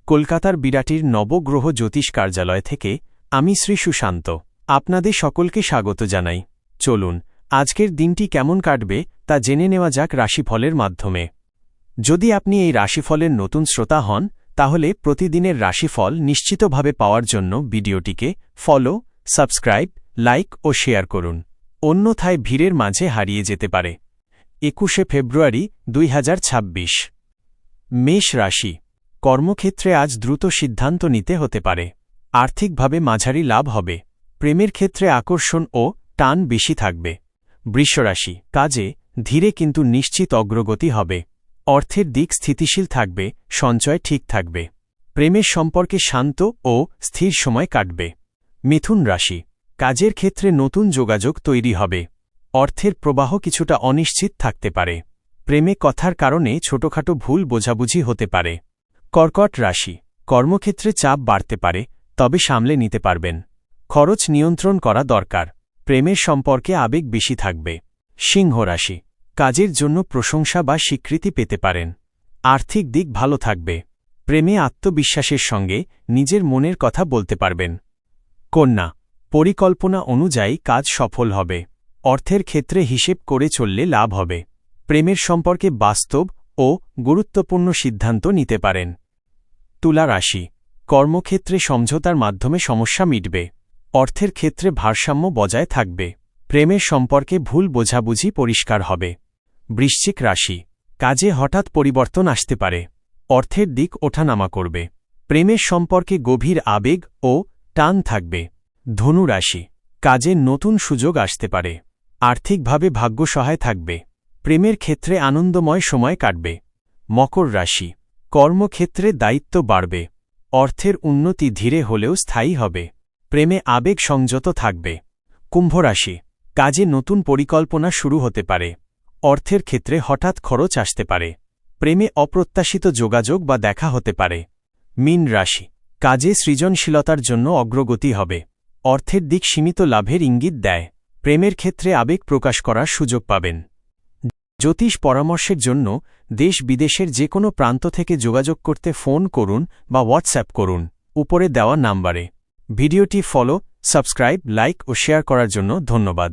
কলকাতার বিরাটির নবগ্রহ জ্যোতিষ কার্যালয় থেকে আমি শ্রী সুশান্ত আপনাদের সকলকে স্বাগত জানাই। চলুন আজকের দিনটি কেমন কাটবে তা জেনে নেওয়া যাক রাশিফলের মাধ্যমে। যদি আপনি এই রাশিফলের নতুন শ্রোতা হন তাহলে প্রতিদিনের রাশিফল নিশ্চিতভাবে পাওয়ার জন্য ভিডিওটিকে ফলো, সাবস্ক্রাইব, লাইক ও শেয়ার করুন, অন্যথায় ভিড়ের মাঝে হারিয়ে যেতে পারে। 21 ফেব্রুয়ারি 2026। মেষ রাশি। কর্মক্ষেত্রে আজ দ্রুত সিদ্ধান্ত নিতে হতে পারে। আর্থিকভাবে মাঝারি লাভ হবে। প্রেমের ক্ষেত্রে আকর্ষণ ও টান বেশি থাকবে। বৃষরাশি। কাজে ধীরে কিন্তু নিশ্চিত অগ্রগতি হবে। অর্থের দিক স্থিতিশীল থাকবে, সঞ্চয় ঠিক থাকবে। প্রেমের সম্পর্কে শান্ত ও স্থির সময় কাটবে। মিথুন রাশি। কাজের ক্ষেত্রে নতুন যোগাযোগ তৈরি হবে। অর্থের প্রবাহ কিছুটা অনিশ্চিত থাকতে পারে। প্রেমে কথার কারণে ছোটখাটো ভুল বোঝাবুঝি হতে পারে। কর্কট রাশি। কর্মক্ষেত্রে চাপ বাড়তে পারে, তবে সামলে নিতে পারবেন। খরচ নিয়ন্ত্রণ করা দরকার। প্রেমের সম্পর্কে আবেগ বেশি থাকবে। সিংহ রাশি। কাজের জন্য প্রশংসা বা স্বীকৃতি পেতে পারেন। আর্থিক দিক ভালো থাকবে। প্রেমে আত্মবিশ্বাসের সঙ্গে নিজের মনের কথা বলতে পারবেন। কন্যা। পরিকল্পনা অনুযায়ী কাজ সফল হবে। অর্থের ক্ষেত্রে হিসেব করে চললে লাভ হবে। প্রেমের সম্পর্কে বাস্তব ও গুরুত্বপূর্ণ সিদ্ধান্ত নিতে পারেন। তুলা রাশি। কর্মক্ষেত্রে সমঝোতার মাধ্যমে সমস্যা মিটবে। অর্থের ক্ষেত্রে ভারসাম্য বজায় থাকবে। প্রেমের সম্পর্কে ভুল বোঝাবুঝি পরিষ্কার হবে। বৃশ্চিক রাশি। কাজে হঠাৎ পরিবর্তন আসতে পারে। অর্থের দিক ওঠানামা করবে। প্রেমের সম্পর্কে গভীর আবেগ ও টান থাকবে। ধনু রাশি। কাজে নতুন সুযোগ আসতে পারে। আর্থিকভাবে ভাগ্য সহায় থাকবে। প্রেমের ক্ষেত্রে আনন্দময় সময় কাটবে। মকর রাশি। কর্মক্ষেত্রে দায়িত্ব বাড়বে। অর্থের উন্নতি ধীরে হলেও স্থায়ী হবে। প্রেমে আবেগ সংযত থাকবে। কুম্ভ রাশি। কাজে নতুন পরিকল্পনা শুরু হতে পারে। অর্থের ক্ষেত্রে হঠাৎ খরচ আসতে পারে। প্রেমে অপ্রত্যাশিত যোগাযোগ বা দেখা হতে পারে। মীন রাশি। কাজে সৃজনশীলতার জন্য অগ্রগতি হবে। অর্থের দিক সীমিত লাভের ইঙ্গিত দেয়। প্রেমের ক্ষেত্রে আবেগ প্রকাশ করার সুযোগ পাবেন। জ্যোতিষ পরামর্শের জন্য দেশ বিদেশের যে কোনো প্রান্ত থেকে যোগাযোগ করতে ফোন করুন বা হোয়াটসঅ্যাপ করুন উপরে দেওয়া নাম্বারে। ভিডিওটি ফলো, সাবস্ক্রাইব, লাইক ও শেয়ার করার জন্য ধন্যবাদ।